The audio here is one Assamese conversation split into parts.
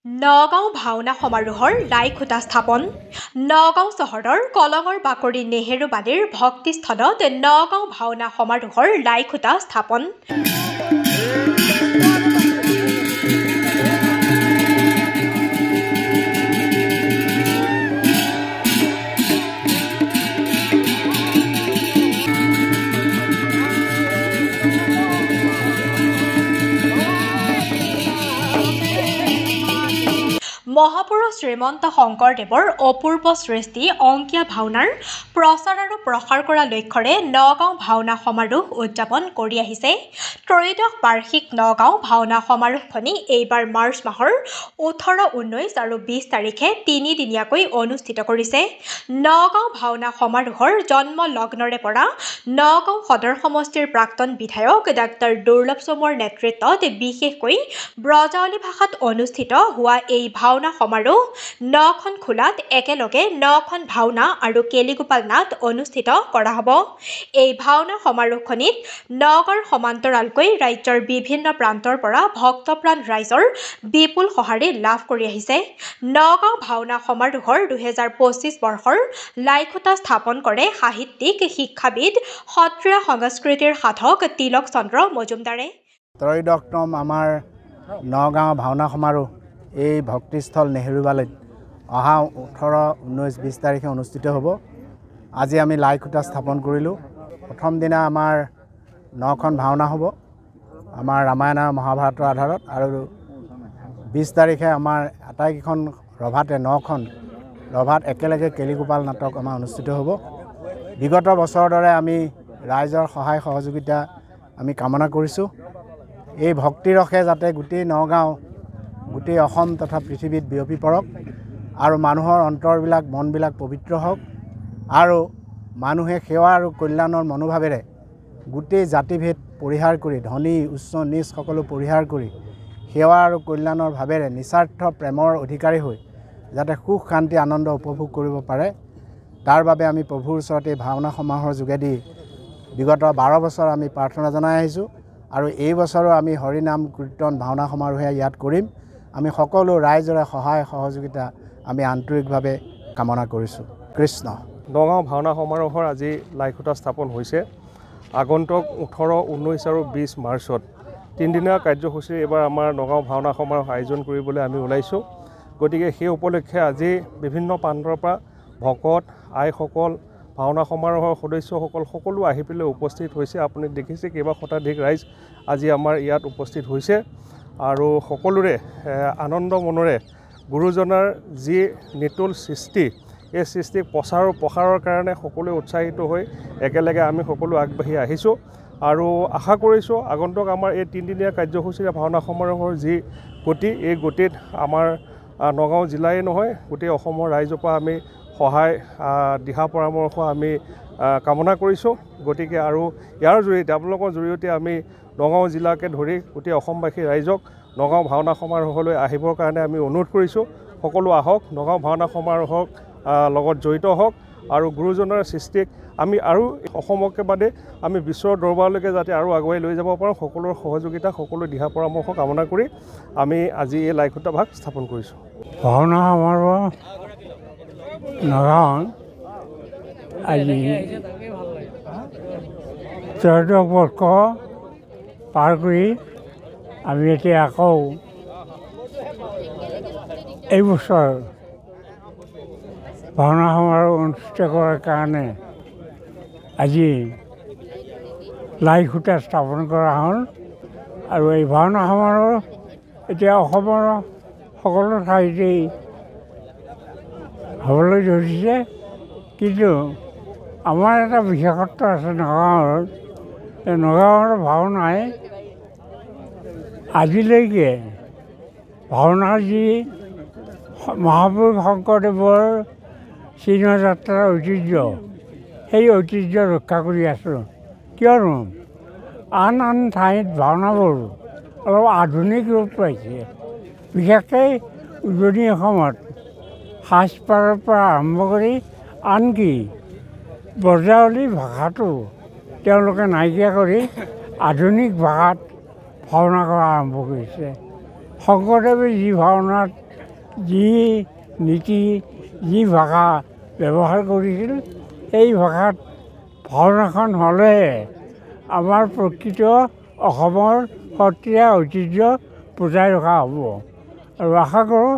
নগাঁও ভাওনা সমাৰোহৰ লাইখুটা স্থাপন। নগাঁও চহৰৰ কলঙৰ বাকৰি নেহেৰুবালিৰ ভক্তিস্থলত নগাঁও ভাওনা সমাৰোহৰ লাইখুটা স্থাপন। মহাপুৰুষ শ্ৰীমন্ত শংকৰদেৱৰ অপূৰ্ব সৃষ্টি অংকীয়া ভাওনাৰ প্ৰচাৰ আৰু প্ৰসাৰ কৰা লক্ষ্যৰে নগাঁও ভাওনা সমাৰোহ উদযাপন কৰি আহিছে। ত্ৰয়োদশ বাৰ্ষিক নগাঁও ভাওনা সমাৰোহখনি এইবাৰ মাৰ্চ মাহৰ 18, 19 আৰু 20 তাৰিখে 3 দিনীয়াকৈ অনুষ্ঠিত কৰিছে। নগাঁও ভাওনা সমাৰোহৰ জন্ম লগ্নৰে পৰা নগাঁও সদৰ সমষ্টিৰ প্ৰাক্তন বিধায়ক ডাক্তৰ দুৰ্লভ চমুৱাৰ নেতৃত্বত বিশেষকৈ ব্ৰজাৱলী ভাষাত অনুষ্ঠিত হোৱা এই ভাওনা সমাৰোহ 9খন খোলাত একেলগে 9খন ভাওনা আৰু কেলিগোপাল নাট অনুষ্ঠিত কৰা হ'ব। এই ভাওনা সমাৰোহখনিত নগাঁৱৰ সমান্তৰালকৈ ৰাজ্যৰ বিভিন্ন প্ৰান্তৰ পৰা ভক্তপ্ৰাণ ৰাইজৰ বিপুল সঁহাৰি লাভ কৰি আহিছে। নগাঁও ভাওনা সমাৰোহৰ 2025 বৰ্ষৰ লাইখুটা স্থাপন কৰে সাহিত্যিক, শিক্ষাবিদ, সত্ৰীয়া সংস্কৃতিৰ সাধক তিলক চন্দ্ৰ মজুমদাৰে। ত্ৰয়োদশতম আমাৰ নগাঁও ভাওনা সমাৰোহ এই ভক্তিস্থল নেহেৰুবালিত অহা 18, 19, 20 তাৰিখে অনুষ্ঠিত হ'ব। আজি আমি লাইখুটা স্থাপন কৰিলোঁ। প্ৰথম দিনা আমাৰ 9খন ভাওনা হ'ব আমাৰ ৰামায়ণ আৰু মহাভাৰতৰ আধাৰত, আৰু 20 তাৰিখে আমাৰ আটাইকেইখন ৰভাতে 9খন ৰভাত একেলগে কেলিগোপাল নাটক আমাৰ অনুষ্ঠিত হ'ব। বিগত বছৰৰ দৰে আমি ৰাইজৰ সহায় সহযোগিতা আমি কামনা কৰিছোঁ। এই ভক্তিৰসে যাতে গোটেই নগাঁও, গোটেই অসম তথা পৃথিৱীত বিয়পি পৰক আৰু মানুহৰ অন্তৰবিলাক, মনবিলাক পবিত্ৰ হওক, আৰু মানুহে সেৱা আৰু কল্যাণৰ মনোভাৱেৰে গোটেই জাতিভেদ পৰিহাৰ কৰি, ধনী উচ্চ নীচ সকলো পৰিহাৰ কৰি সেৱা আৰু কল্যাণৰ ভাৱেৰে নিস্বাৰ্থ প্ৰেমৰ অধিকাৰী হৈ যাতে সুখ শান্তি আনন্দ উপভোগ কৰিব পাৰে, তাৰ বাবে আমি প্ৰভুৰ ওচৰত এই ভাওনা সমাৰোহৰ যোগেদি বিগত 12 বছৰ আমি প্ৰাৰ্থনা জনাই আহিছোঁ, আৰু এই বছৰো আমি হৰিনাম কীৰ্তন ভাওনা সমাৰোহে ইয়াত কৰিম। আমি সকলো ৰাইজৰে সহায় সহযোগিতা আমি আন্তৰিকভাৱে কামনা কৰিছোঁ। কৃষ্ণ। নগাঁও ভাওনা সমাৰোহৰ আজি লাইখুটা স্থাপন হৈছে। আগন্তুক 18, 19 আৰু 20 মাৰ্চত 3দিনীয়া কাৰ্যসূচী এইবাৰ আমাৰ নগাঁও ভাওনা সমাৰোহ আয়োজন কৰিবলৈ আমি ওলাইছোঁ। গতিকে সেই উপলক্ষে আজি বিভিন্ন প্ৰান্তৰ পৰা ভকত, আইসকল, ভাওনা সমাৰোহৰ সদস্যসকল সকলো আহি পেলাই উপস্থিত হৈছে। আপুনি দেখিছে কেইবা শতাধিক ৰাইজ আজি আমাৰ ইয়াত উপস্থিত হৈছে, আৰু সকলোৰে আনন্দ মনেৰে গুৰুজনাৰ যি নিতুল সৃষ্টি, এই সৃষ্টিক প্ৰচাৰ আৰু প্ৰসাৰৰ কাৰণে সকলোৱে উৎসাহিত হৈ একেলগে আমি সকলো আগবাঢ়ি আহিছোঁ, আৰু আশা কৰিছোঁ আগন্তুক আমাৰ এই 3দিনীয়া কাৰ্যসূচীৰে ভাওনা সমাৰোহৰ যি গতি, এই গতিত আমাৰ নগাঁও জিলাই নহয় গোটেই অসমৰ ৰাইজৰ পৰা আমি সহায় দিহা পৰামৰ্শ আমি কামনা কৰিছোঁ। গতিকে আৰু ইয়াৰ জৰিয়তে, আপোনালোকৰ জৰিয়তে আমি নগাঁও জিলাকে ধৰি গোটেই অসমবাসী ৰাইজক নগাঁও ভাওনা সমাৰোহলৈ আহিবৰ কাৰণে আমি অনুৰোধ কৰিছোঁ। সকলো আহক, নগাঁও ভাওনা সমাৰোহক লগত জড়িত হওক, আৰু গুৰুজনাৰ সৃষ্টিক আমি আৰু অসমকে বাদে আমি বিশ্বৰ দৰবাৰলৈকে যাতে আৰু আগুৱাই লৈ যাব পাৰোঁ, সকলোৰে সহযোগিতা, সকলো দিহা পৰামৰ্শ কামনা কৰি আমি আজি এই লাইখুটা ভাগ স্থাপন কৰিছোঁ। ভাওনা সমাৰোহ নগাঁৱত আজি 14 বৰ্ষ পাৰ কৰি আমি এতিয়া আকৌ এই বছৰ ভাওনা সমাৰোহ অনুষ্ঠিত কৰাৰ কাৰণে আজি লাইখুটা স্থাপন কৰা হ'ল, আৰু এই ভাওনা সমাৰোহ এতিয়া অসমৰ সকলো ঠাইতেই হ'বলৈ ধৰিছে। কিন্তু আমাৰ এটা বিশেষত্ব আছে নগাঁৱত, নগাঁৱৰ ভাওনাই আজিলৈকে ভাওনাৰ যি মহাপুৰুষ শংকৰদেৱৰ চিহ্নযাত্ৰাৰ ঐতিহ্য, সেই ঐতিহ্য ৰক্ষা কৰি আছোঁ। কিয়নো আন আন ঠাইত ভাওনাবোৰ অলপ আধুনিক ৰূপ পাইছে, বিশেষকৈ উজনি অসমত সাজপাৰৰ পৰা আৰম্ভ কৰি আনকি ব্ৰজাৱলী ভাষাটো তেওঁলোকে নাইকিয়া কৰি আধুনিক ভাষাত ভাওনা কৰা আৰম্ভ কৰিছে। শংকৰদেৱে যি ভাওনাত যি নীতি যি ভাষা ব্যৱহাৰ কৰিছিল এই ভাষাত ভাওনাখন হ'লেহে আমাৰ প্ৰকৃত অসমৰ সত্ৰীয়া ঐতিহ্য বজাই ৰখা হ'ব আৰু আশা কৰোঁ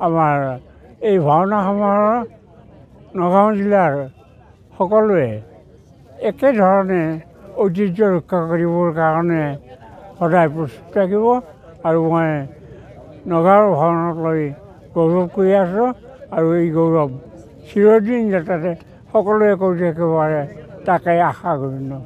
আমাৰ এই ভাওনা সমাৰোহ নগাঁও জিলাৰ সকলোৱে একেধৰণে ঐতিহ্য ৰক্ষা কৰিবৰ কাৰণে সদায় প্ৰস্তুত থাকিব আৰু মই নগাঁৱৰ ভাওনাক লৈ গৌৰৱ কৰি আছোঁ আৰু এই গৌৰৱ চিৰদিন যাতে সকলোৱে কৰি থাকিব পাৰে তাকে আশা কৰিলোঁ।